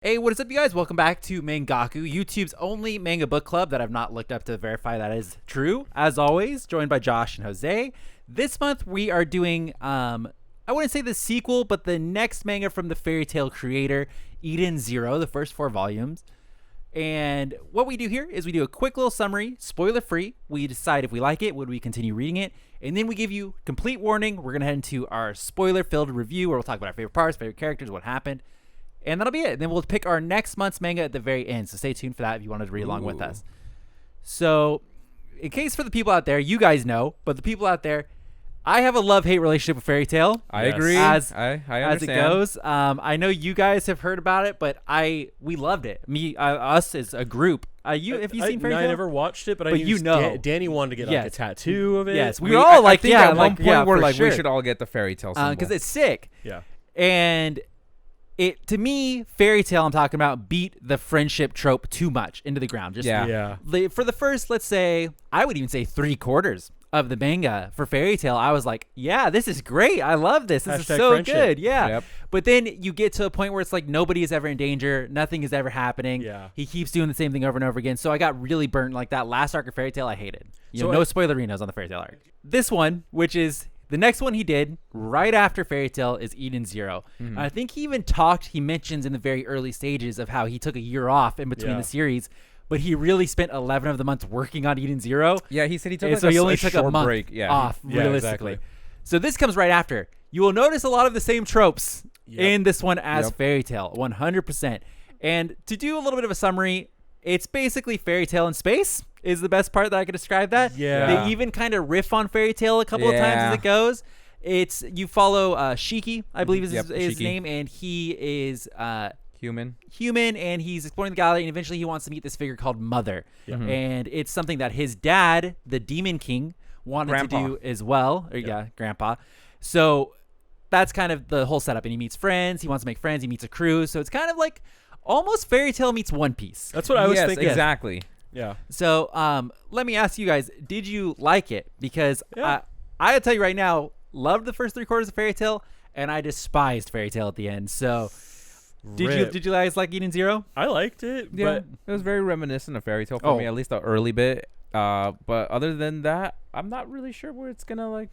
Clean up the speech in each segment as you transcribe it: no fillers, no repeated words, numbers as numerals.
Hey, what is up, you guys? Welcome back to Mangalku, YouTube's only manga book club that I've not looked up to verify that is true. As always, joined by Josh and Jose. This month we are doing, I wouldn't say the sequel, but the next manga from the fairy tale creator, EDENS Zero, the first 4 volumes. And what we do here is we do a quick little summary, spoiler free. We decide if we like it, would we continue reading it, and then we give you complete warning. We're going to head into our spoiler filled review where we'll talk about our favorite parts, favorite characters, what happened. And that'll be it. And then we'll pick our next month's manga at the very end. So stay tuned for that if you wanted to read along with us. So in case for the people out there, you guys know, but the people out there, I have a love-hate relationship with Fairy Tail. I agree. As understand. it goes. I know you guys have heard about it, but we loved it. Us as a group. Have you seen Fairy Tail? I never watched it, but I you know. Danny wanted to get like a tattoo of it. Yes, we were all like, think yeah, at one point we're like, sure. we should all get the Fairy Tail symbol. Because it's sick. Yeah. And it, to me, Fairy Tail I'm talking about beat the friendship trope too much into the ground. Just for the first, let's say, I would even say 3/4 of the manga for Fairy Tail, I was like, yeah, this is great. I love this. This is so friendship. good. Yeah. Yep. But then you get to a point where it's like nobody is ever in danger. Nothing is ever happening. Yeah. He keeps doing the same thing over and over again. So I got really burnt. Like that last arc of Fairy Tail, I hated. So no spoilerinos on the Fairy Tail arc. This one, which is the next one he did right after Fairy Tail, is EDENS Zero. I think he mentions in the very early stages of how he took a year off in between the series, but he really spent 11 of the months working on EDENS Zero. Yeah, he said he took he only took short a month break off, realistically. Exactly. So this comes right after. You will notice a lot of the same tropes in this one as Fairy Tail, 100%. And to do a little bit of a summary, it's basically Fairy Tail in space is the best part that I could describe that. Yeah. They even kind of riff on Fairy Tail a couple of times as it goes. You follow Shiki, I believe is his name, and he is human, and he's exploring the galaxy, and eventually he wants to meet this figure called Mother. And it's something that his dad, the Demon King, wanted to do as well. Grandpa. So that's kind of the whole setup, and he meets friends. He wants to make friends. He meets a crew. So it's kind of like almost Fairy Tail meets One Piece. That's what I was thinking. Exactly. Yeah. So let me ask you guys, did you like it? Because I'll tell you right now, loved the first 3/4 of Fairy Tail, and I despised Fairy Tail at the end. So did you guys like EDENS Zero? I liked it, Yeah, but it was very reminiscent of Fairy Tail for me, at least the early bit. But other than that, I'm not really sure where it's gonna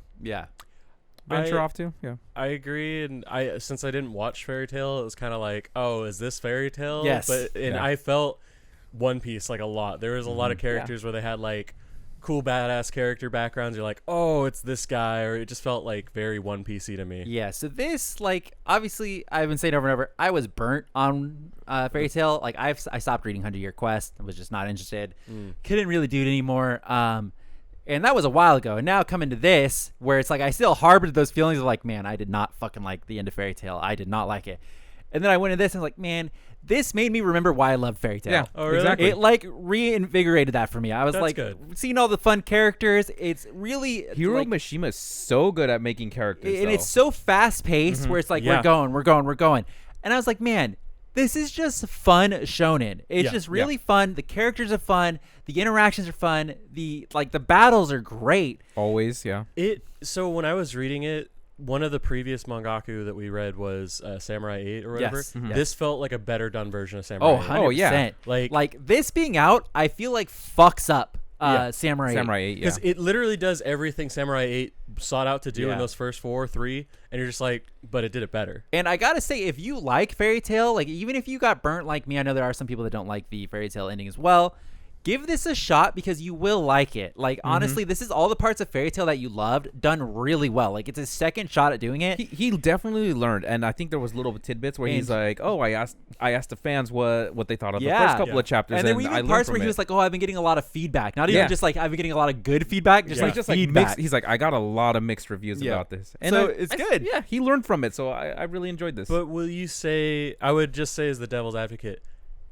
venture off to. Yeah, I agree, and since I didn't watch Fairy Tail, it was kind of like, oh, is this Fairy Tail? Yes. I felt One Piece like a lot. There was a lot of characters where they had like cool badass character backgrounds. You're like, oh, it's this guy, or it just felt like very One Piecey to me. Yeah. So this, obviously, I've been saying over and over, I was burnt on Fairy Tail. Like I stopped reading 100-Year Quest. I was just not interested. Couldn't really do it anymore. And that was a while ago. And now coming to this, where it's like I still harbored those feelings of like, man, I did not fucking like the end of Fairy Tail. I did not like it. And then I went into this and was like, man, this made me remember why I loved Fairy Tail. Yeah, really? exactly. It reinvigorated that for me. I was seeing all the fun characters. It's really Hiro Mashima is so good at making characters, and it's so fast paced where it's like we're going. And I was like, man, this is just fun shonen. It's just really fun. The characters are fun. The interactions are fun. The battles are great. Always, yeah. So when I was reading it, one of the previous mangaku that we read was Samurai 8 or whatever. Yes. This felt like a better done version of Samurai 8. 100%. Oh, yeah. Like this being out, I feel like fucks up Samurai 8. Because it literally does everything Samurai 8 sought out to do in those first 3, and you're just like, but it did it better. And I gotta say, if you like Fairy Tail, like even if you got burnt like me, I know there are some people that don't like the Fairy Tail ending as well. Give this a shot because you will like it. Like honestly, this is all the parts of Fairy Tail that you loved done really well. Like it's his second shot at doing it. He definitely learned, and I think there was little tidbits where he's like, "Oh, I asked the fans what they thought of the first couple of chapters." And there were even parts where he was like, "Oh, I've been getting a lot of feedback. Not even just like I've been getting a lot of good feedback, just like feedback." Mixed, he's like, "I got a lot of mixed reviews about this," and so it's good. Yeah, he learned from it, so I really enjoyed this. But will you say? I would just say, as the devil's advocate,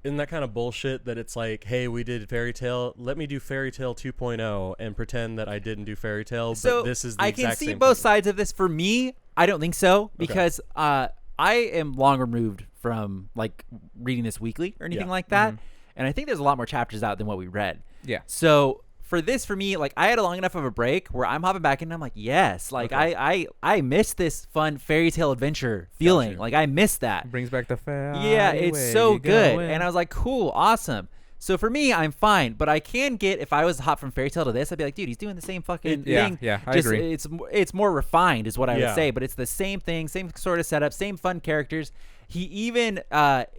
isn't that kind of bullshit that it's like, hey, we did Fairy Tail, let me do Fairy Tail 2.0 and pretend that I didn't do Fairy Tail, so but this is the I exact can see same both thing. sides of this. For me, I don't think so because I am long removed from like reading this weekly or anything like that, and I think there's a lot more chapters out than what we read. Yeah. So for this, for me, like I had a long enough of a break where I'm hopping back in and I'm like, yes, like I miss this fun fairy tale adventure feeling. Gotcha. Like I miss that. It brings back the fair. Yeah, it's so good. And I was like, cool, awesome. So for me, I'm fine, but I can get, if I was to hop from fairy tale to this, I'd be like, dude, he's doing the same fucking thing. Yeah, I agree. It's more refined is what I would say, but it's the same thing, same sort of setup, same fun characters. He even,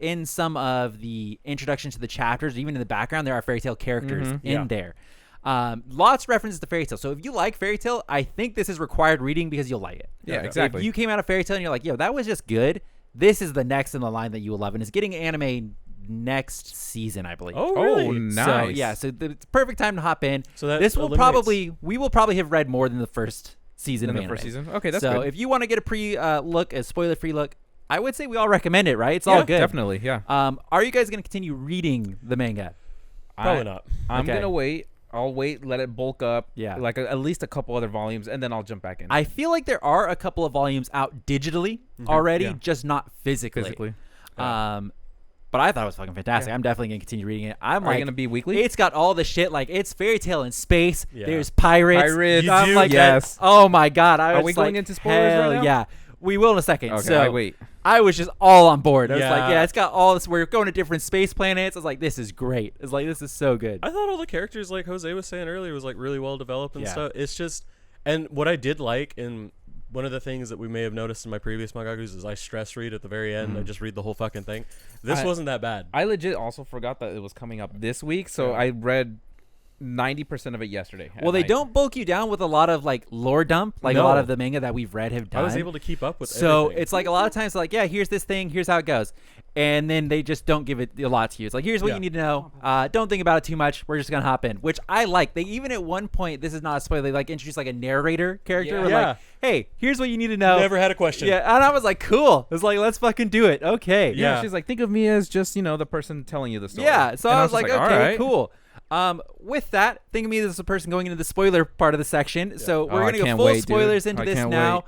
in some of the introduction to the chapters, even in the background, there are fairy tale characters in there. Lots of references to fairy tale. So if you like fairy tale, I think this is required reading because you'll like it. Yeah, exactly. If you came out of fairy tale and you're like, yo, that was just good, this is the next in the line that you will love, and it's getting anime next season, I believe. Oh, really? Oh, nice. So yeah, so it's perfect time to hop in. So that this will we will probably have read more than the first season of anime. The first season. Okay, that's so good. if you want to get a look, a spoiler free look, I would say we all recommend it. Right? It's all good. Definitely. Yeah. Are you guys going to continue reading the manga? Probably not. I'm gonna wait. I'll wait, let it bulk up. Yeah. Like at least a couple other volumes, and then I'll jump back in. I feel like there are a couple of volumes out digitally already, just not physically. But I thought it was fucking fantastic. I'm definitely going to continue reading it. Are you going to be weekly? It's got all the shit. Like, it's fairy tale in space. There's pirates. I'm like, yes. Oh, my God. Are we going into spoilers right now? Yeah. We will in a second. Okay, so I wait. I was just all on board. I was Yeah. like, it's got all this. We're going to different space planets. I was like, this is great. It's like, this is so good. I thought all the characters, like Jose was saying earlier, was like really well developed and stuff. It's just, and what I did like, and one of the things that we may have noticed in my previous mangakus is I stress read at the very end. I just read the whole fucking thing. This wasn't that bad. I legit also forgot that it was coming up this week, so I read 90% of it yesterday. Well, they don't bulk you down with a lot of like lore dump, like a lot of the manga that we've read have done. I was able to keep up with so everything. it's like a lot of times like, here's this thing, here's how it goes, and then they just don't give it a lot to you. It's like, here's what you need to know, don't think about it too much, we're just gonna hop in, which I like. They even at one point, this is not a spoiler, they like introduce like a narrator character with like, hey, here's what you need to know. Never had a question. And I was like, cool. It's like, let's fucking do it. Okay. Yeah, she's like, think of me as just the person telling you the story. So I was like, okay, cool. With that, think of me as a person going into the spoiler part of the section. So we're gonna go full spoilers into this now.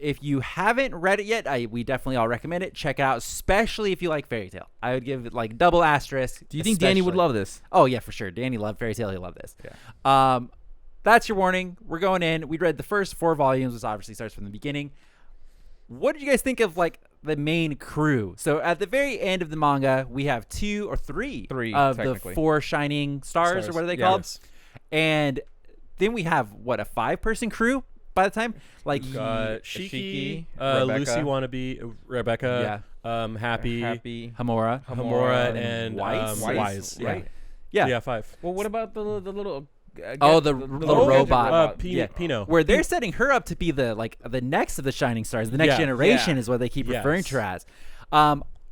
If you haven't read it yet, we definitely all recommend it. Check it out, especially if you like fairy tale. I would give it like double asterisk. Do you think Danny would love this? Oh yeah, for sure. Danny loved fairy tale. He'll love this. Yeah. That's your warning. We're going in. We read the first 4 volumes, which obviously starts from the beginning. What did you guys think of like the main crew? So at the very end of the manga, we have 2 or 3 of the 4 shining stars, or what are they called? And then we have what, a 5-person crew by the time? Like Shiki, Lucy Wannabe, Rebecca, Happy, Hamura, and Wise. Right? Yeah, 5. Well, what about the little? The little robot, Pino, where they're setting her up to be the next of the shining stars, the next generation is what they keep referring to her as.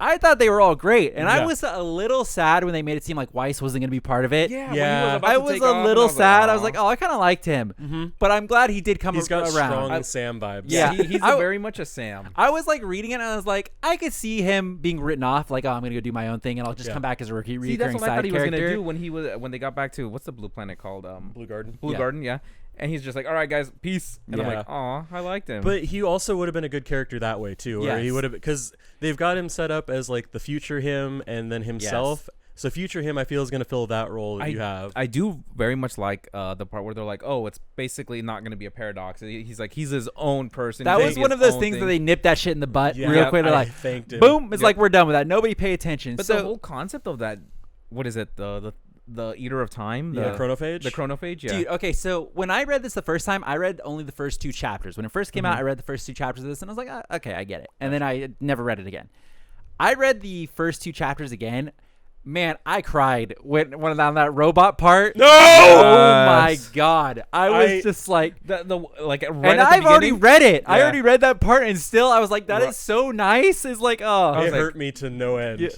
I thought they were all great, and I was a little sad when they made it seem like Weiss wasn't going to be part of it. I was a little sad. I was like, oh, I kind of liked him, but I'm glad he did come around. He's got strong Sam vibes. Yeah, he's very much a Sam. I was like reading it, and I was like, I could see him being written off, like, oh, I'm going to go do my own thing, and I'll just come back as a recurring side character. That's what I thought he was going to do when they got back to, what's the blue planet called? Blue Garden. Blue Garden, yeah. And he's just like, all right, guys, peace. And I'm like, aw, I liked him. But he also would have been a good character that way, too. Where he would have, because they've got him set up as like the future him and then himself. So future him, I feel, is going to fill that role that you have. I do very much like the part where they're like, oh, it's basically not going to be a paradox. He's like, he's his own person. That was one of those things that they nipped that shit in the butt real quick. They're like, thanked him. Boom. It's like, we're done with that. Nobody pay attention. But the whole concept of that, what is it? The Eater of Time? The Chrono Page? The Chrono Page, yeah. Dude, okay, so when I read this the first time, I read only the first 2 chapters. When it first came out, I read the first 2 chapters of this, and I was like, okay, I get it. And then I never read it again. I read the first 2 chapters again. Man, I cried when on that robot part. No! Oh my god! I was just like, right and I've already read it. I already read that part, and still I was like, that is so nice. It's like, oh, it hurt me to no end.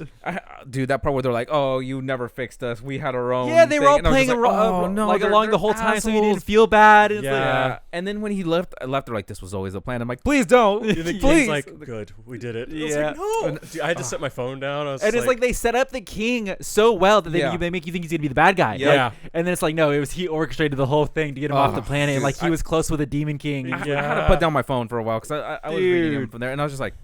Dude, that part where they're like, oh, you never fixed us. We had our own. Yeah, they were all playing like, along the whole time, so you didn't feel bad. And and then when he left, they're like, this was always the plan. I'm like, please don't. Please, like, good, we did it. Yeah, no. Dude, I had to set my phone down. It's like they set up the king so well that they make you think he's gonna be the bad guy. Yeah. And then it's like, no, it was he orchestrated the whole thing to get him off the planet. And like he was close with a demon king. I had to put down my phone for a while because I was reading him from there, and I was just like,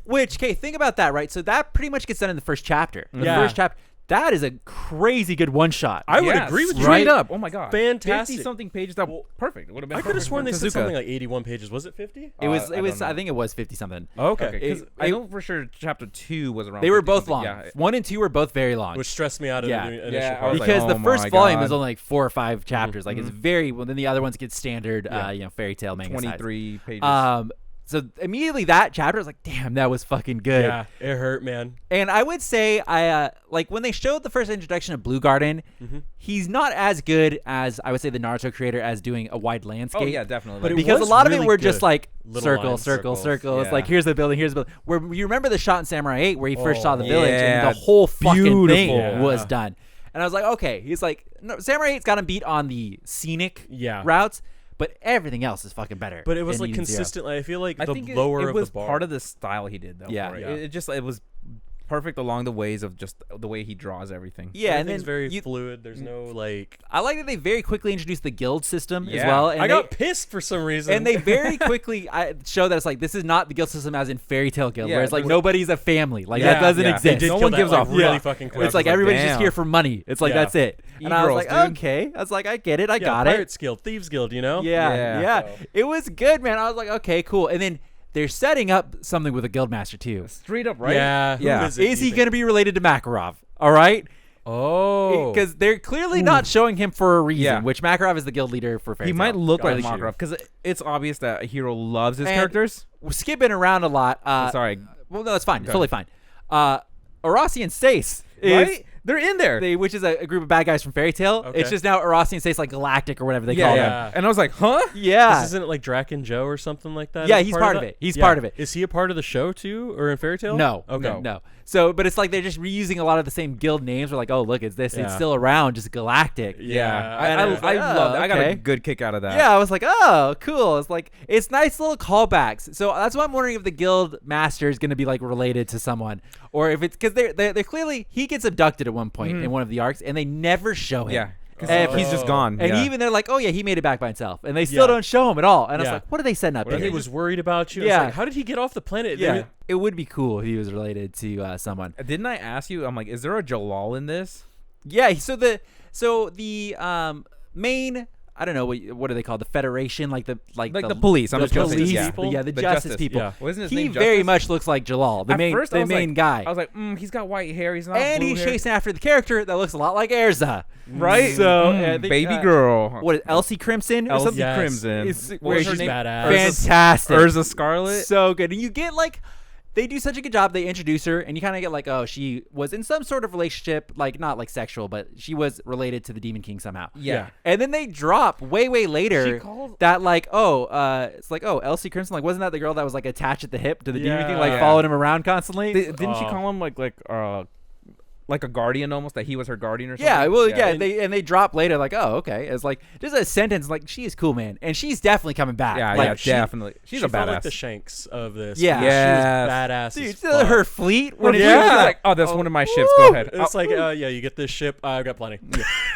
which, okay, think about that, right? So that pretty much gets done in the first chapter. The first chapter. that is a crazy good one shot. I would agree with you. Straight up. Oh my god. Fantastic. 50-something pages. That perfect. It would have been. I could have sworn they said Tezuka. something like 81 pages. Was it 50? It was. I don't know. I think it was 50 something. Okay. Because I know for sure chapter 2 was around. They were both 50-something. long. Yeah. 1 and 2 were both very long. Which stressed me out in Yeah. the initial Yeah, I part. was like, because oh the first my volume God. is only like 4 or 5 chapters. Like it's very well. Then the other ones get standard, fairy tale manga 23 pages. size. So immediately that chapter I was like, damn, that was fucking good. Yeah, it hurt, man. And I would say I like when they showed the first introduction of Blue Garden, he's not as good as I would say the Naruto creator as doing a wide landscape. Oh yeah, definitely. But it Because a was lot of really it were good. just like Little circle, lines, circle, circles. circle. It's Yeah. like here's the building, here's the building. Where you remember the shot in Samurai 8 where he first saw the Oh, village yeah. and the whole fucking Beautiful. thing was Yeah. done. And I was like, okay. He's like, no, Samurai 8's got him beat on the scenic routes, but everything else is fucking better. But it was in like Eden Zero. consistently. I feel like I the think lower it was of the bar. part of the style he did though. Yeah. for it. Yeah. It was perfect along the ways of just the way he draws everything. Yeah, and then Everything's very fluid. There's no like. I like that they very quickly introduced the guild system as Yeah. well. And I got pissed for some reason. and they very quickly show that it's like this is not the guild system as in fairy tale guild, Yeah, where it's like there's- nobody's a family. Like Yeah, that doesn't yeah. exist. They did No kill one that, gives like, off. really Yeah. fucking quick. It's like like, everybody's just damn. here for money. It's like Yeah. that's it. And I was E-girls, like, dude. okay. I was like, I get it. I got Pirates it. Guild, Thieves Guild. You know. Yeah. So- It was good, man. I was like, okay, cool. And then they're setting up something with a guild master too. Straight up, right? Yeah. Who Yeah. is it, Is you he think? going to be related to Makarov? All right. Oh. Because they're clearly not showing him for a reason, Yeah. which Makarov is the guild leader for fairy He tale. might look like Got you. Makarov because it's obvious that Hiro loves his And characters. We're skipping around a lot. Sorry, Well, no, it's fine. It's Okay. totally fine. Arasi and Stace is right? They're in there. which is a group of bad guys from Fairy Tail. Okay. It's just now Arasi and Stace like Galactic or whatever they yeah, call yeah. them. And I was like, huh? Yeah. This isn't it like Drac and Joe or something like that? Yeah, as he's part of that? it. He's part of it. Is he a part of the show too, or in Fairy Tail? No. Okay. No. So, but it's like they're just reusing a lot of the same guild names. We're like, oh, look, it's this. It's Yeah. still around, just Galactic. Yeah. And I I was like, love that. I got okay. a good kick out of that. Yeah, I was like, oh, cool. It's like it's nice little callbacks. So that's why I'm wondering if the guild master is going to be like related to someone, or if it's because they're clearly he gets abducted at one point in one of the arcs, and they never show him. Yeah. 'Cause Ever. he's just gone. And yeah. even they're like, oh yeah, he made it back by himself, and they still Yeah. don't show him at all. And I was Yeah. like, what are they setting up? What if here? he was worried about you? Yeah. It's like, how did he get off the planet? Yeah, it would be cool if he was related to someone. Didn't I ask you? I'm like, is there a Jalal in this? Yeah. So the main. I don't know what are they called? The Federation, like the police. I'm the just gonna say police, yeah. the justice justice. people. Yeah. Wasn't his He name very Justice? much looks like Jalal, the At main first, I was main like, guy. I was like, he's got white hair. He's not. And blue he's hair. chasing after the character that looks a lot like Erza. right. So, I think, baby girl. What is Elsie Crimson or Elsie something? Yes. Crimson. It's- What where was her she's name? badass. Fantastic. Urza Scarlet. So good. And you get like they do such a good job. They introduce her, and you kind of get like, oh, she was in some sort of relationship, like not like sexual, but she was related to the Demon King somehow. Yeah. And then they drop way later She called- that like, it's like, oh, Elsie Crimson, like wasn't that the girl that was like attached at the hip to the Demon King, like Yeah. following him around constantly? Didn't she call him like a guardian almost, that he was her guardian or something? Yeah, well, yeah, And- they drop later like, oh, okay. It's like just a sentence like she is cool, man, and she's definitely coming back. Yeah, like, yeah, she- definitely. She's She a felt badass. like the Shanks of this. Yeah. She Yes. was badass. Dude, as still fuck. her fleet when She's it's like, oh, that's one of my ships. woo. Go ahead. It's like, yeah, you get this ship. I've got plenty.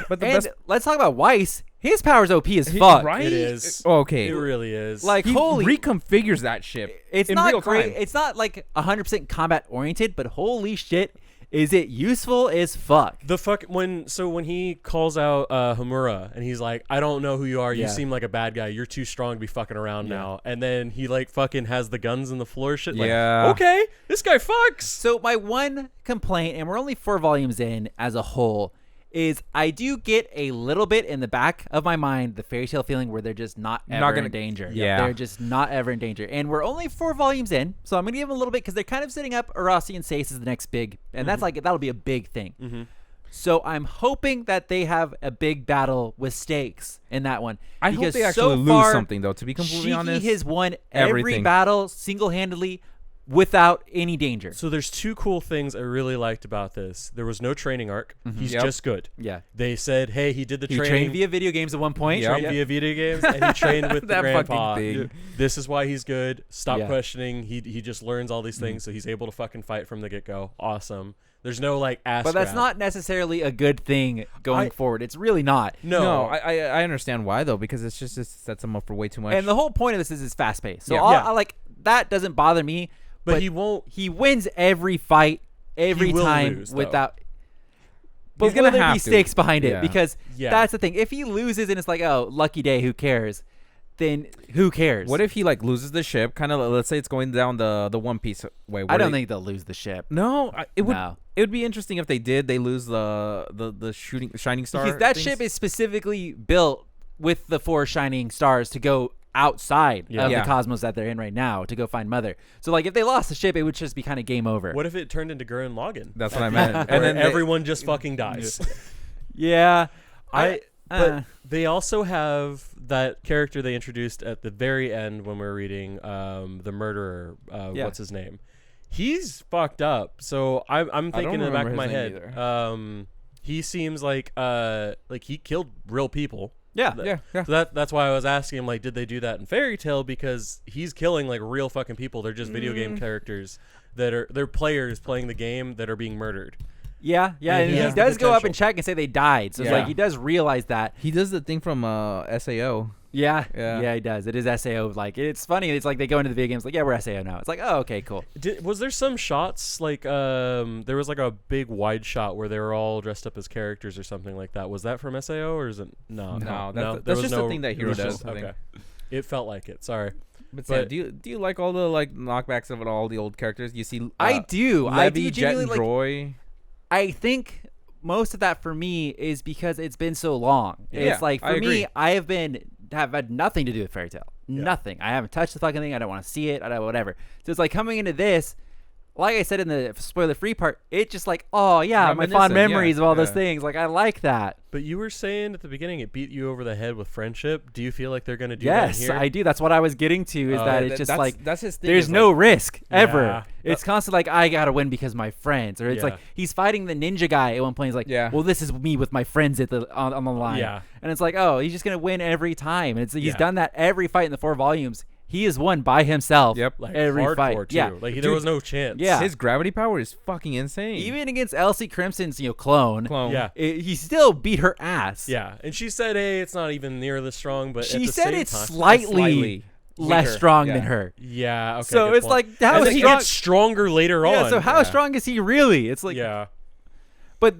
But the And best, let's talk about Weiss. His power's OP as fuck. right? It is. Oh, okay. It really is. Like he holy, reconfigures that ship. it's in not real great. time. It's not like 100% combat oriented, but holy shit, is it useful as fuck? the fuck when he calls out Homura and he's like, I don't know who you are. You Yeah. seem like a bad guy. You're too strong to be fucking around now. And then he like fucking has the guns in the floor shit. Like, Yeah. okay, this guy fucks. So my one complaint, and we're only 4 volumes in as a whole, is I do get a little bit in the back of my mind the fairy tale feeling where they're just not ever in danger. Yeah. They're just not ever in danger. And we're only 4 volumes in, so I'm going to give them a little bit because they're kind of setting up Arasi and Stace as the next big, and that's like, that'll be a big thing. So I'm hoping that they have a big battle with stakes in that one. I hope because they so actually lose far, something, though, to be completely Shiki honest. has won every everything. battle single-handedly without any danger. So there's 2 cool things I really liked about this. There was no training arc. He's Yep. just good. Yeah. They said, hey, he did the He training. trained via video games at one point. Yep. trained via video games, and he trained with the That fucking grandpa. thing. This is why he's good. Stop Yeah. questioning. He just learns all these things, so he's able to fucking fight from the get go. Awesome. There's no like ass. But that's grab. not necessarily a good thing going forward. It's really not. No. I understand why though, because it's just it sets him up for way too much. And the whole point of this is it's fast paced. So Yeah. I like that doesn't bother me. But he won't. He wins every fight every He will time lose, though. without. But He's gonna will there have be to. stakes behind it? Yeah. Because that's the thing. If he loses and it's like, oh, lucky day, who cares? Then who cares? What if he like loses the ship? Kind of, let's say it's going down the One Piece way. I don't think they'll lose the ship. No, it would. No. It would be interesting if they did. They lose the shining star. Because that things. ship is specifically built with the 4 shining stars to go outside of the cosmos that they're in right now to go find Mother. So like if they lost the ship, it would just be kind of game over. What if it turned into Gurren Lagann? That's what I meant. And then everyone just fucking dies. Yeah. But they also have that character they introduced at the very end when we were reading the murderer. What's his name? He's fucked up. So I'm thinking in the back of my head. He seems like he killed real people. Yeah. So that's why I was asking him, like, did they do that in Fairy Tail? Because he's killing like real fucking people. They're just video game characters they're players playing the game that are being murdered. Yeah, and he does go up and check and say they died. So it's like he does realize that. He does the thing from SAO. Yeah, he does. It is SAO. Like, it's funny. It's like they go into the video games like, yeah, we're SAO now. It's like, oh, okay, cool. Was there some shots like there was like a big wide shot where they were all dressed up as characters or something like that? Was that from SAO or is it no? That's just the thing that Hiro does. Okay, it felt like it. Sorry. But Sam, do you like all the like knockbacks of all the old characters? You see, I do. Levy, I do Jet, and like, Droy. I think most of that for me is because it's been so long. Yeah, it's like for I me, agree. I have had nothing to do with Fairy Tail. Yeah. Nothing. I haven't touched the fucking thing. I don't want to see it. I don't whatever. So it's like coming into this, like I said in the spoiler-free part, it's just like, oh yeah, my fond memories of all those things. Like I like that. But you were saying at the beginning it beat you over the head with friendship. Do you feel like they're going to do that here? Yes, I do. That's what I was getting to. Is that it's just like that's his thing. There's no risk ever. Yeah. It's constantly like I gotta win because my friends, or it's like he's fighting the ninja guy at one point. He's like, well, this is me with my friends at the on the line. Yeah, and it's like, oh, he's just gonna win every time. And he's done that every fight in the 4 volumes. He has won by himself. Yep, like every fight. Too. Yeah, like there was no chance. Yeah, his gravity power is fucking insane. Even against Elsie Crimson's clone. Yeah, he still beat her ass. Yeah, and she said, "Hey, it's not even near this strong." But she at the said same it's time, slightly less strong than her. Yeah. Okay. So it's point. like how he gets stronger later on. Yeah. So how strong is he really? It's like But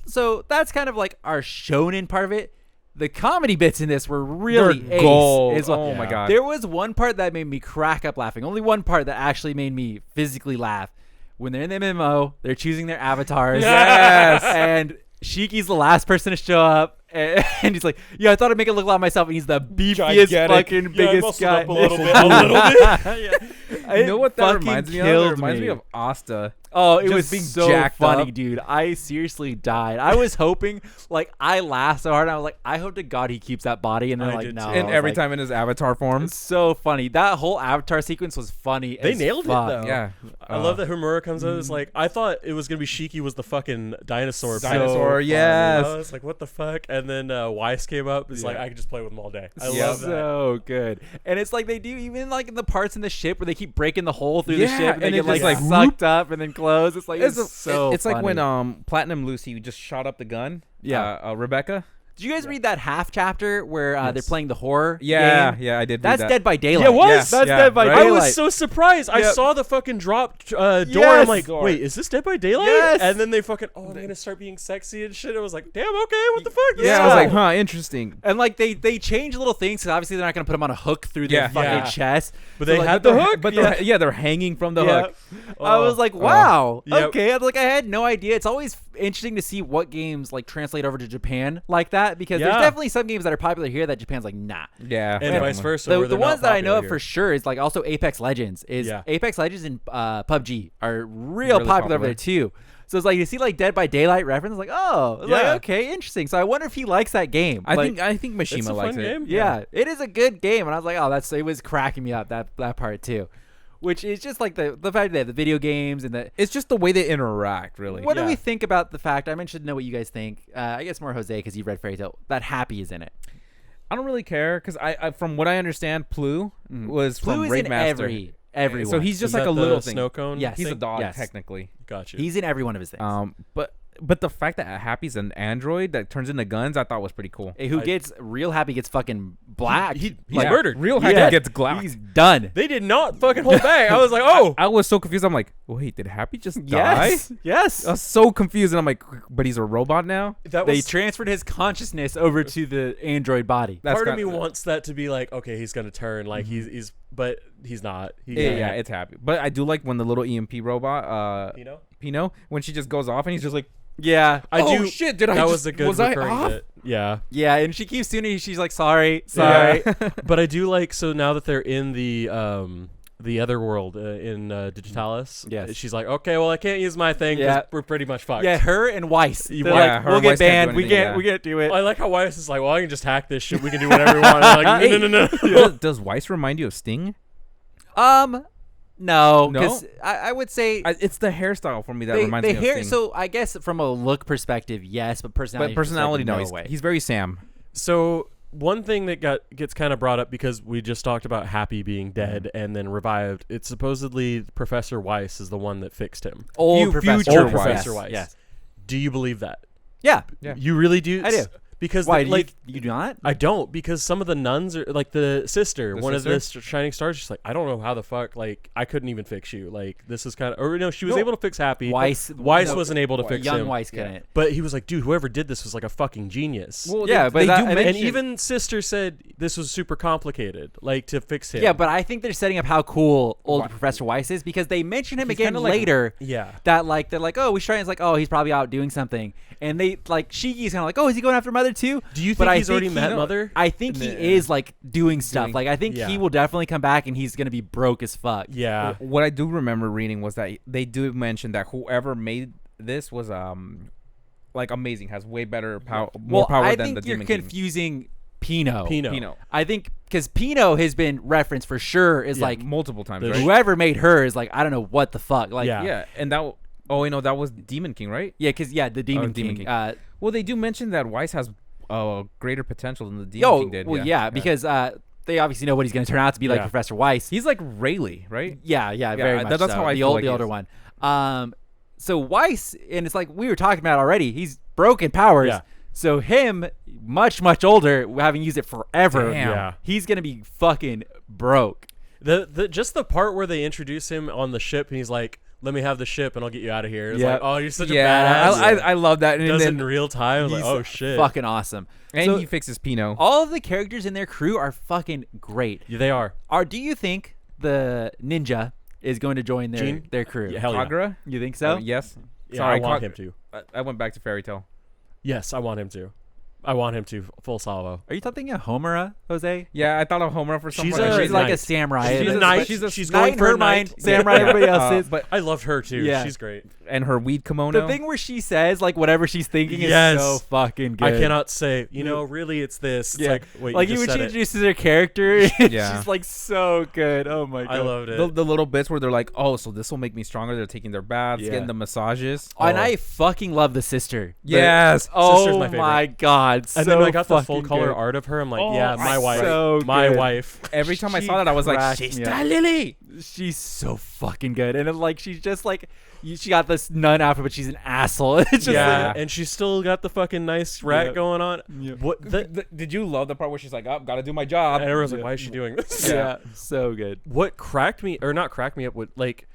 so that's kind of like our shonen part of it. The comedy bits in this were really gold. Well. Oh my god! There was one part that made me crack up laughing. Only one part that actually made me physically laugh. When they're in the MMO, they're choosing their avatars. Yes. And Shiki's the last person to show up, and he's like, "Yeah, I thought I'd make it look like myself." And he's the beefiest, fucking biggest guy. Up a little bit. You know what that reminds me of? It reminds me of Asta. Oh, it Just was being so jacked funny, up. dude. I seriously died. I was hoping, like, I laughed so hard. I was like, I hope to God he keeps that body. And then, like, no. And every time in his avatar form. It's so funny. That whole avatar sequence was funny. They nailed it, though. Yeah. I love that Homura comes out. It's like, I thought it was going to be Shiki was the fucking dinosaur. Dinosaur, yes. I was like, what the fuck? And then Weiss came up. It's like, I could just play with them all day. I love that. So good. And it's like they do, even like in the parts in the ship where they keep breaking the hole through the ship and they get like sucked up and then close. It's like, it's like when Platinum Lucy just shot up the gun. Yeah. Rebecca. Did you guys read that half chapter where they're playing the horror game? Yeah, I did. That's read that. Dead by Daylight. Yeah, it was. Yes. That's Dead by Daylight. I was so surprised. I saw the fucking drop door. I'm like, wait, is this Dead by Daylight? Yes. And then they fucking, I'm gonna start being sexy and shit. I was like, damn, okay, what the fuck? Yeah, I was like, huh, interesting. And like they change little things because obviously they're not gonna put them on a hook through their fucking chest. But they had the hook. But they're hanging from the hook. I was like, wow, okay. I had no idea. It's always interesting to see what games like translate over to Japan like that because there's definitely some games that are popular here that Japan's like, nah. Yeah, and vice versa. The ones that I know of for sure is like also Apex Legends. Apex Legends and PUBG are real really popular over there too. So it's like you see like Dead by Daylight reference, like like okay, interesting. So I wonder if he likes that game. I think Mashima likes it. Game. Yeah, it is a good game, and I was like, oh, it was cracking me up that part too. Which is just like the fact that the video games and it's just the way they interact, really. What do we think about the fact? I'm interested to know what you guys think. I guess more Jose because you read Fairy Tail. That Happy is in it. I don't really care because I from what I understand, Plu was from is Raid in Master. Everyone. So he's just like a little thing. Snow cone. Yes, he's a dog yes. technically. Gotcha. He's in every one of his things. But but the fact that Happy's an android that turns into guns, I thought was pretty cool. Hey, gets real Happy gets fucking black. He's murdered. Real Happy gets glass. He's done. They did not fucking hold back. I was like, oh. I was so confused. I'm like, wait, did Happy just die? Yes. I was so confused, and I'm like, but he's a robot now? They transferred his consciousness over to the android body. Part of me wants that to be like, okay, he's gonna turn. Like he's but he's not. Yeah, it's Happy. But I do like when the little EMP robot, Pino, when she just goes off and he's just like, yeah, I do. Oh shit! That was a good recurring bit. Yeah, and she keeps doing it. She's like, sorry. But I do like, so now that they're in the other world in Digitalis, she's like, okay, well, I can't use my thing. Yeah, we're pretty much fucked. Yeah, her and Weiss. We'll get banned. We can't do it. I like how Weiss is like, well, I can just hack this shit. We can do whatever we want. I'm like, no. Does Weiss remind you of Sting? No, because I would say it's the hairstyle for me that reminds me of Sting. So I guess from a look perspective, yes, but personality, no. He's very Sam. So one thing that gets kind of brought up, because we just talked about Happy being dead and then revived. It's supposedly Professor Weiss is the one that fixed him. Future Professor Weiss. Yes. Do you believe that? Yeah. You really do? I do. Because why you do not? I don't, because some of the nuns are like the sister, of the shining stars. She's like, I don't know how the fuck, like, I couldn't even fix you. Like, this is kind of, or no, she was able to fix Happy. Weiss wasn't able to fix him. Young Weiss couldn't. But he was like, dude, whoever did this was like a fucking genius. Well, yeah, but and even sister said this was super complicated, like, to fix him. Yeah, but I think they're setting up how cool old Professor Weiss is, because they mention him again later. That like they're like, oh, we should try. It's like, oh, he's probably out doing something, and they like Shiki's kind of like, oh, is he going after Mother too? Do you think he's already met Mother? I think he is like doing stuff. Like I think he will definitely come back, and he's gonna be broke as fuck. Yeah. What I do remember reading was that they do mention that whoever made this was like amazing, has way better power, more power than the Demon King. I think you're confusing Pino. I think because Pino has been referenced for sure is like multiple times. Right? Whoever made her is like, I don't know what the fuck. Like and that. Oh, you know, that was Demon King, right? Yeah, because the Demon King. Well, they do mention that Weiss has greater potential than the Demon King did. Well, because they obviously know what he's going to turn out to be, like Professor Weiss. He's like Rayleigh, right? Yeah, very much. That's how I feel like the older one. So Weiss, and it's like we were talking about already. He's broken powers. Yeah. So him, much older, having used it forever. He's going to be fucking broke. Just the part where they introduce him on the ship, and he's like, let me have the ship and I'll get you out of here. It's like, oh, you're such a badass. I love that. And does it in real time. I was like, oh shit, fucking awesome. And he fixes Pino. All of the characters in their crew are fucking great. Yeah, they are. Do you think the ninja is going to join their crew? Yeah, hell yeah. Kagura? You think so? Yes. Yeah, sorry, I want him to. I went back to Fairy Tail. Yes, I want him to. I want him to full salvo. Are you thinking of Homura, Jose? Yeah, I thought of Homura for some reason. She's like a samurai. She's a knight. She's going for her mind. Samurai. Everybody else is. But I loved her too. Yeah. She's great. And her weed kimono. The thing where she says like whatever she's thinking is so fucking good. I cannot say. Really, it's this. It's like wait, like you when she introduces her character. She's like so good. Oh my god, I loved it. The little bits where they're like, oh, so this will make me stronger. They're taking their baths, getting the massages. And I fucking love the sister. Yes. Oh my god. And then I got the full color art of her. I'm like, my wife. So my wife. Every time I saw that, I was like, she's Lily. She's so fucking good. And then, like, she's just like, she got this nun outfit, but she's an asshole. It's just and she's still got the fucking nice rat going on. What did you love the part where she's like, oh, gotta do my job? And everyone's like, why is she doing this? So good. What cracked me, or not cracked me up, with like,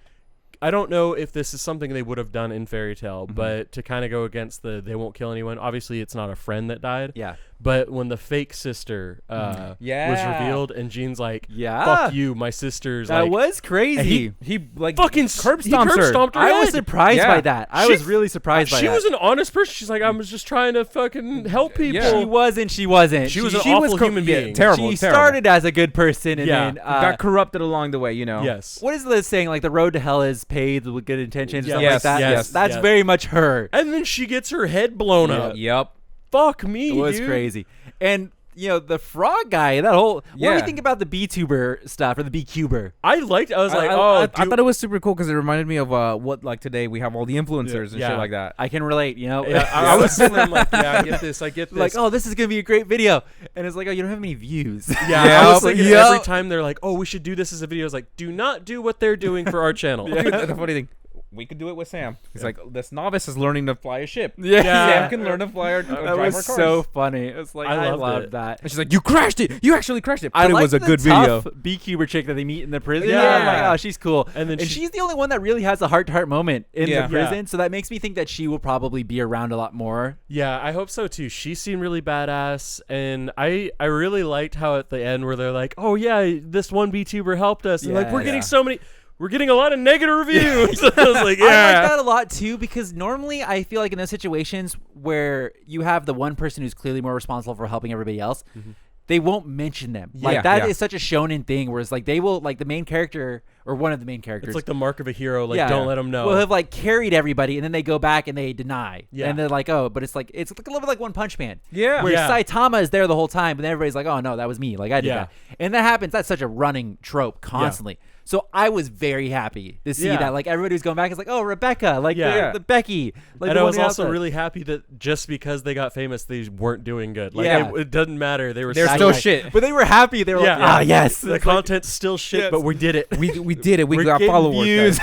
I don't know if this is something they would have done in Fairy Tail, but to kind of go against they won't kill anyone. Obviously, it's not a friend that died. Yeah. But when the fake sister was revealed, and Jean's like, fuck you, my sister's that was crazy. He like fucking curb stomped her. I was surprised by that. I was really surprised by that. She was an honest person. She's like, I was just trying to fucking help people. She wasn't. She was an awful human being. Terrible. She started as a good person and then got corrupted along the way, Yes. What is the saying? Like, the road to hell is paved with good intentions or something like that? Yes. That's very much her. And then she gets her head blown up. Yep. Fuck me, it was crazy. And the frog guy, that whole what do you think about the B-tuber stuff, or the B-cuber? I was like, I thought it was super cool because it reminded me of what, like, today we have all the influencers and shit like that. I can relate, I was sitting there like, I get this. Like, oh, this is gonna be a great video, and it's like, oh, you don't have any views. I was thinking every time they're like, oh, we should do this as a video, I was like, do not do what they're doing for our channel. The funny thing, we could do it with Sam. He's like, this novice is learning to fly a ship. Yeah. Sam can learn to fly or drive That our was cars. so funny. It was like I loved it. that. And she's like, you crashed it. You actually crashed it. But I it like was a the good tough video. beekeeper chick that they meet in the prison. Yeah. I'm like, oh, she's cool. And then she's the only one that really has a heart-to-heart moment in Yeah. the prison. So that makes me think that she will probably be around a lot more. Yeah, I hope so too. She seemed really badass, and I really liked how at the end where they're like, oh yeah, this one VTuber helped us, and like we're getting so many. We're getting a lot of negative reviews. I was like, yeah. I like that a lot too, because normally I feel like in those situations where you have the one person who's clearly more responsible for helping everybody else, they won't mention them. Like that is such a shonen thing, where it's like they will, like the main character or one of the main characters. It's like the mark of a hero. Like don't let them know. Will have like carried everybody, and then they go back and they deny. Yeah. And they're like, oh, but it's like a little bit like One Punch Man. Yeah. Where Yeah. Saitama is there the whole time, but then everybody's like, oh no, that was me. Like I did that. And that happens. That's such a running trope constantly. So I was very happy to see that. Like everybody was going back. It's like, oh, Rebecca, like the Becky. Like, and I was also really happy that just because they got famous, they weren't doing good. Like it doesn't matter. They're still shit. But they were happy. They were like, ah, yes. The content's still shit, but we did it. We did it. We We're got getting followers. views.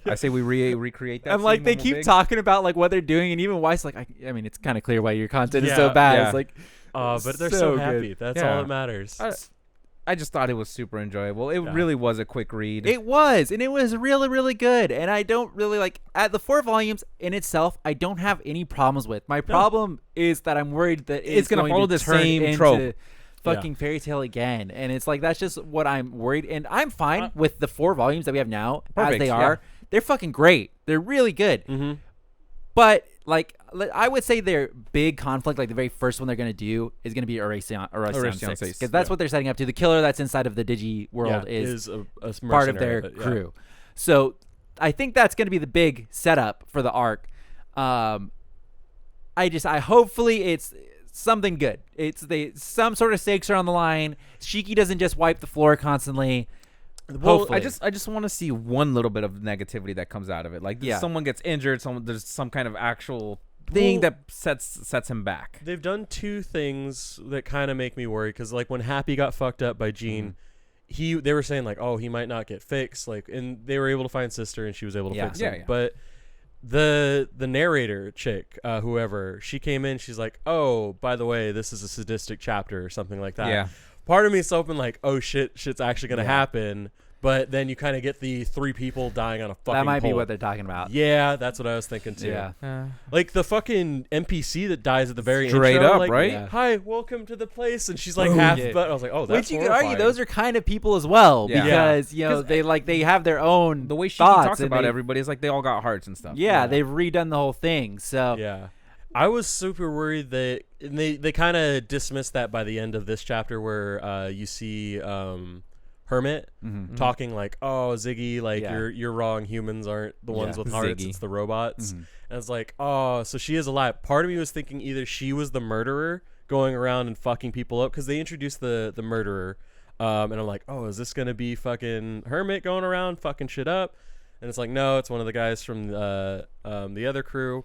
I say we recreate that. I'm like, they keep talking about like what they're doing, and even Weiss, like, I mean, it's kind of clear why your content is so bad. It's like, but they're so happy. good. That's all that matters. I just thought it was super enjoyable. It really was a quick read. It was, and it was really, really good. And I don't really like at the 4 volumes in itself. I don't have any problems with. My problem is that I'm worried that it's going to follow the same into trope. Fucking fairy tale again, and it's like that's just what I'm worried. And I'm fine with the 4 volumes that we have now as they are. They're fucking great. They're really good. But like I would say their big conflict, like the very first one they're gonna do, is gonna be Erasion 6, because that's what they're setting up to. The killer that's inside of the Digi world is a part of their crew. So I think that's gonna be the big setup for the arc. I hopefully it's something good. Some sort of stakes are on the line. Shiki doesn't just wipe the floor constantly. Well, I just want to see one little bit of negativity that comes out of it. Like someone gets injured, there's some kind of actual thing that sets him back. They've done 2 things that kind of make me worry, because like when Happy got fucked up by Jean, they were saying like, oh, he might not get fixed, like, and they were able to find Sister and she was able to fix him. But the narrator chick, whoever, she came in, she's like, oh, by the way, this is a sadistic chapter or something like that. Yeah. Part of me is open like, oh shit's actually gonna happen. But then you kind of get the 3 people dying on a fucking That might pole. be what they're talking about. Yeah, that's what I was thinking too. Yeah. Like the fucking NPC that dies at the very Straight intro, up, like, right? Yeah. Hi, welcome to the place, and she's like half. But I was like, oh, that's Which you could horrifying. argue those are kind of people as well, because you know they have their own the way she thoughts talks about everybody is like they all got hearts and stuff. Yeah, they've redone the whole thing. So yeah. I was super worried that they kind of dismissed that by the end of this chapter, where you see Hermit talking like, oh, Ziggy, like you're wrong, humans aren't the ones with hearts, it's the robots. And it's like, oh, so she is alive. Part of me was thinking either she was the murderer going around and fucking people up, because they introduced the murderer, and I'm like, oh, is this gonna be fucking Hermit going around fucking shit up? And it's like, no, it's one of the guys from the other crew.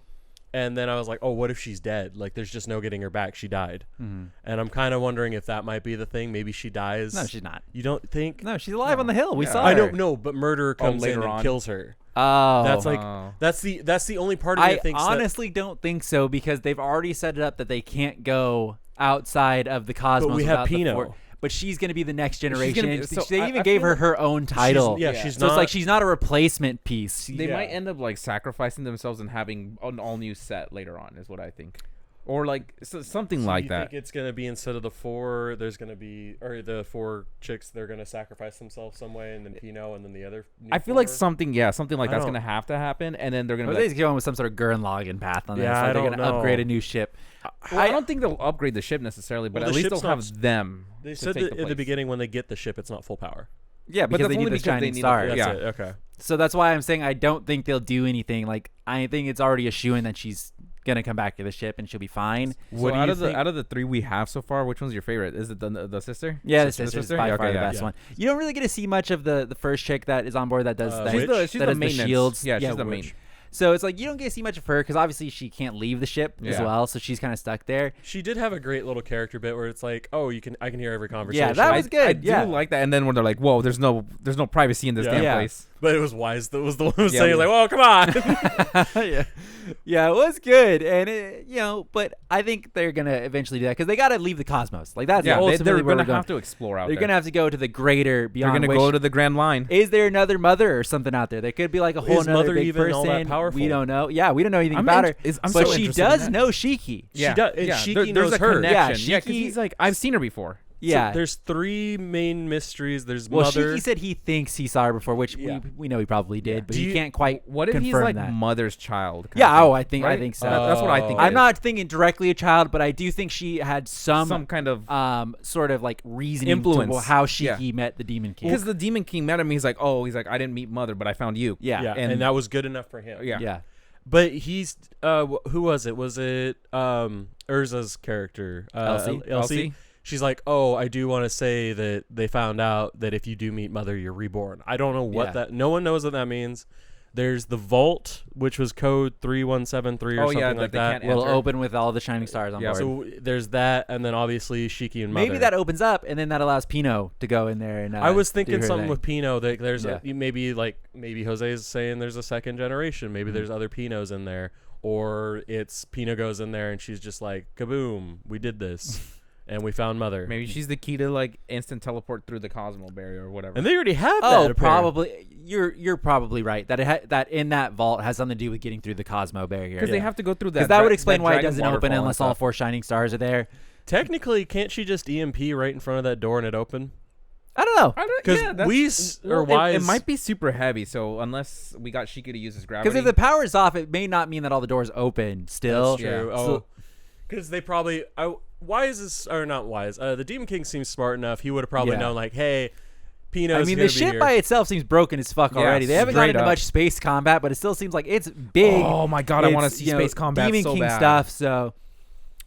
And then I was like, oh, what if she's dead? Like, there's just no getting her back. She died. And I'm kind of wondering if that might be the thing. Maybe she dies. No, she's not. You don't think? No, she's alive on the hill. We saw her. I don't know, but murderer comes later in and on. kills her. Oh. That's like that's the only part of me that thinks I honestly don't think so, because they've already set it up that they can't go outside of the cosmos. But we have Pino. But she's going to be the next generation. They even gave her own title. She's so not. It's like she's not a replacement piece. They might end up like sacrificing themselves and having an all new set later on, is what I think, or like something like that. I think it's gonna be, instead of the 4, there's gonna be, or the 4 chicks, they're gonna sacrifice themselves some way, and then Pino, and then the other. I feel like something like that's gonna have to happen, and then they're gonna. They're going with some sort of Gurren Lagann path on this. Yeah, like they're gonna upgrade a new ship. I don't think they'll upgrade the ship necessarily, but at least they'll have them. They said that in the beginning, when they get the ship, it's not full power. Yeah, because they need the shining star. Okay. So that's why I'm saying I don't think they'll do anything. Like, I think it's already a shoo-in that she's gonna come back to the ship and she'll be fine. What out of the 3 we have so far, which one's your favorite? Is it the sister? Yeah, the sister by far the best one. You don't really get to see much of the first chick that is on board that does that. She's the maintenance. Shields. Yeah, she's the main. So it's like you don't get to see much of her, because obviously she can't leave the ship as well, so she's kind of stuck there. She did have a great little character bit where it's like, oh, I can hear every conversation. Yeah, that was good. I do like that. And then when they're like, whoa, there's no privacy in this damn place. But it was Wise that was the one who was saying, like, "Well, come on." yeah, it was good, and but I think they're gonna eventually do that because they got to leave the cosmos. Like that's ultimately they're where gonna we're have to explore out They're there. gonna have to go to the greater beyond. They're gonna go to the Grand Line. Is there another mother or something out there? There could be like a whole Is other Mother big even person. all that powerful? We don't know. Yeah, we don't know anything about her. But she does know Shiki. She does. And Shiki there's knows a her. connection. Yeah, Yeah, because he's like, I've seen her before. Yeah, So there's 3 main mysteries. There's well, Mother. Shiki said he thinks he saw her before, which we know he probably did, but he can't quite. What if he's confirm like that. Mother's child? Yeah, I think so. That's what I think. I'm not thinking directly a child, but I do think she had some kind of sort of like reasoning influence to how Shiki met the Demon King. Because the Demon King met him, he's like, I didn't meet Mother, but I found you. Yeah, and that was good enough for him. yeah. But he's who was it? Was it Urza's character? Elsie? She's like, "Oh, I do want to say that they found out that if you do meet Mother, you're reborn." I don't know what that. No one knows what that means. There's the vault, which was code 3173 or something like that. Will open with all the shining stars on board. So there's that, and then obviously Shiki and Mother. Maybe that opens up, and then that allows Pino to go in there. And I was thinking do her something thing. with Pino that there's maybe Jose is saying there's a second generation. Maybe there's other Pinos in there, or it's Pino goes in there and she's just like, kaboom, we did this. And we found Mother. Maybe she's the key to like instant teleport through the Cosmo barrier or whatever. And they already have that. Oh, probably. You're probably right. That in that vault has something to do with getting through the Cosmo barrier. Because they have to go through that. Because that would explain why it doesn't dragon open waterfall unless all 4 shining stars are there. Technically, can't she just EMP right in front of that door and it open? I don't know. Because Wise, it might be super heavy. So unless we got Shiki to use his gravity. Because if the power is off, it may not mean that all the doors open. Still, that's true. Oh, because they probably. Wise is or not Wise. The Demon King seems smart enough. He would have probably known, like, hey, Pino's. I mean, the ship by itself seems broken as fuck already. They haven't gotten into much space combat, but it still seems like it's big. Oh my god, I want to see space combat Demon so King bad. stuff. So.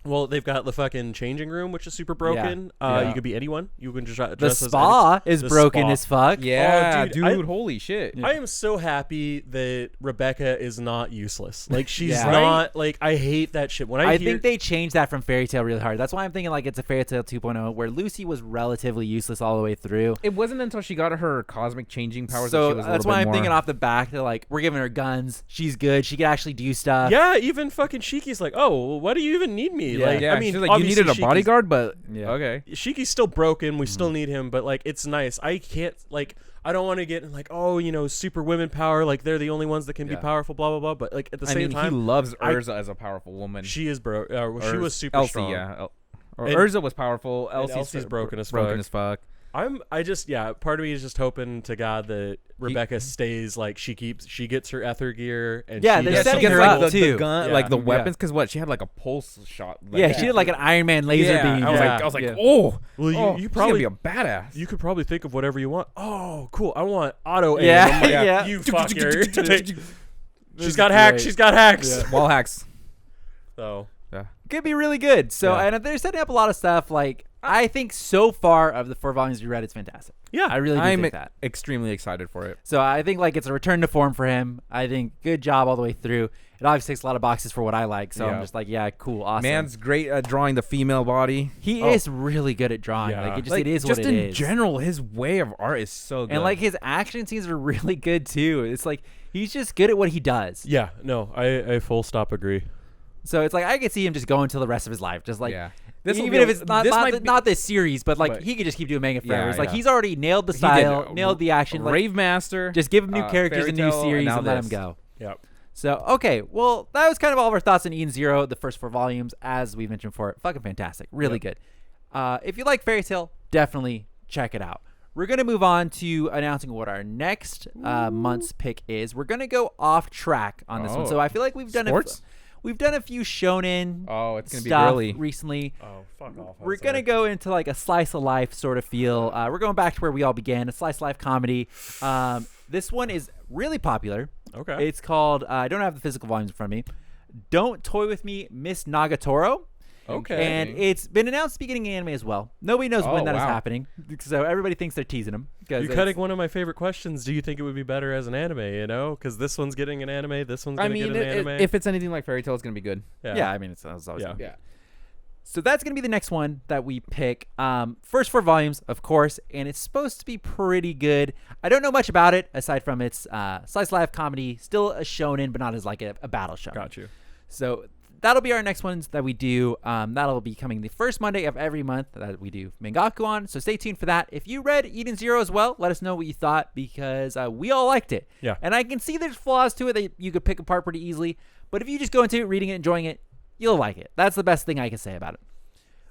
Well, they've got the fucking changing room, which is super broken. You could be anyone. You can just dress the as spa is broken as fuck. Yeah, dude, holy shit. I am so happy that Rebecca is not useless. Like, she's not, like, I hate that shit. When I think they changed that from Fairy Tail really hard. That's why I'm thinking, like, it's a Fairy Tail 2.0, where Lucy was relatively useless all the way through. It wasn't until she got her cosmic changing powers so that she was that's why I'm thinking off the back, they're like, we're giving her guns. She's good. She can actually do stuff. Yeah, even fucking Shiki's like, oh, well, why do you even need me? Yeah. Like, I mean, she's like, you needed a bodyguard, but okay. Shiki's still broken. We still need him, but like, it's nice. I can't like. I don't want to get like, oh, super women power. Like, they're the only ones that can be powerful. Blah blah blah. But like at the same time, he loves Urza as a powerful woman. She is she was super Elsie, strong. Yeah. Urza was powerful. Elsie's broken as fuck. Part of me is just hoping to God that Rebecca stays, like, she gets her ether gear, and they're setting she gets her like up too. The gun, like the weapons, because she had like a pulse shot. Like she did like an Iron Man laser beam. I was like, oh, well, you probably be a badass. You could probably think of whatever you want. Oh, cool! I want auto aim. Yeah. You fucker. She's got hacks. She's got hacks. Wall hacks. So could be really good. So and they're setting up a lot of stuff. Like, I think so far of the 4 volumes we read, it's fantastic. Yeah, I really do think that. Extremely excited for it. So I think like it's a return to form for him. I think good job all the way through. It obviously takes a lot of boxes for what I like. So I'm just like, yeah, cool, awesome. Man's great at drawing the female body. He is really good at drawing. Yeah. Like, it is what it is. Just in general, his way of art is so good. And like his action scenes are really good too. It's like he's just good at what he does. Yeah, no, I full stop agree. So it's like I could see him just going till the rest of his life, just like even if it's not this series, but like he could just keep doing manga forever. It's like he's already nailed the style, nailed the action. Like, Rave Master. Just give him new characters and new series and let him go. Yep. So okay, well that was kind of all of our thoughts on Eden Zero, the first 4 volumes, as we mentioned before. Fucking fantastic, really good. If you like Fairy Tail, definitely check it out. We're gonna move on to announcing what our next month's pick is. We're gonna go off track on this one. So I feel like we've done We've done a few shonen it's gonna be girly recently. Oh, fuck off. We're going to go into like a slice of life sort of feel. We're going back to where we all began, a slice of life comedy. This one is really popular. Okay. It's called, I don't have the physical volumes in front of me, Don't Toy With Me, Miss Nagatoro. Okay. And it's been announced to be getting an anime as well. Nobody knows when that is happening. So everybody thinks they're teasing them. You're cutting one of my favorite questions. Do you think it would be better as an anime, Because this one's getting an anime, this one's going to get an anime. If it's anything like Fairy Tail, it's going to be good. Yeah, I mean, it's always good. Yeah. So that's going to be the next one that we pick. First 4 volumes, of course, and it's supposed to be pretty good. I don't know much about it aside from its slice of life comedy, still a shonen, but not as like a battle shonen. Got you. So that'll be our next ones that we do. That'll be coming the first Monday of every month that we do Mangalku on. So stay tuned for that. If you read Eden Zero as well, let us know what you thought because we all liked it. Yeah. And I can see there's flaws to it that you could pick apart pretty easily. But if you just go into it, reading it, enjoying it, you'll like it. That's the best thing I can say about it.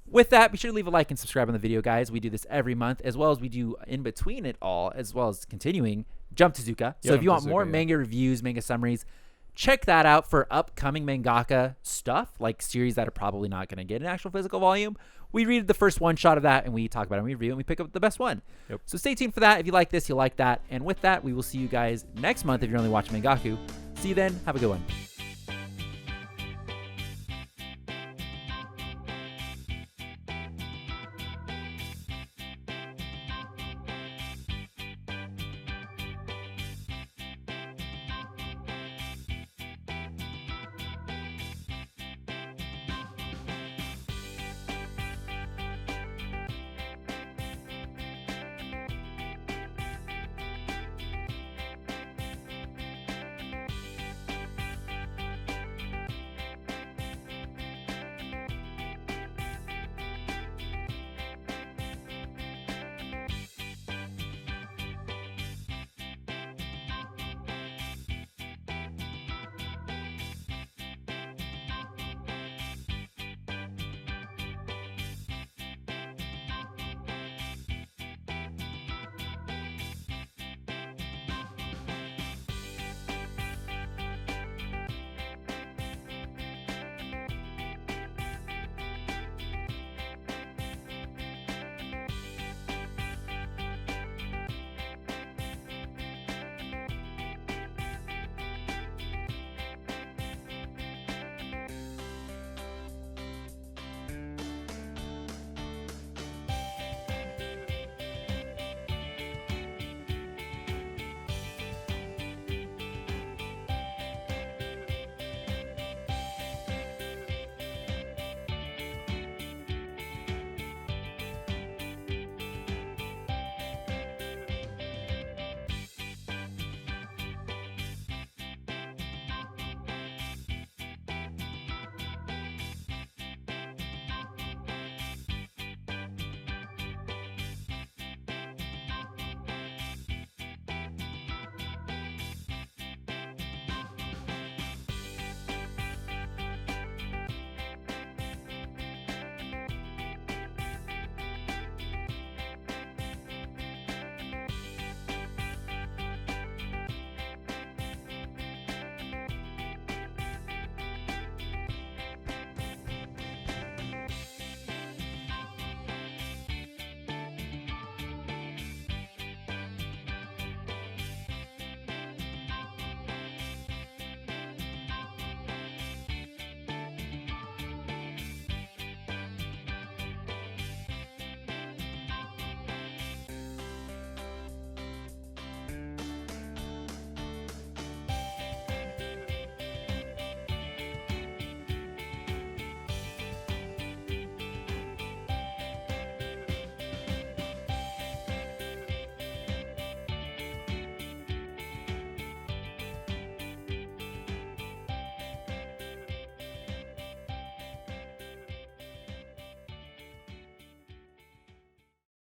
With that, be sure to leave a like and subscribe on the video, guys. We do this every month, as well as we do in between it all, as well as continuing Jump to Zuka. So if you want more manga reviews, manga summaries, check that out for upcoming mangaka stuff, like series that are probably not going to get an actual physical volume. We read the first one shot of that, and we talk about it, and we review it, and we pick up the best one. Yep. So stay tuned for that. If you like this, you'll like that. And with that, we will see you guys next month if you're only watching Mangaku. See you then. Have a good one.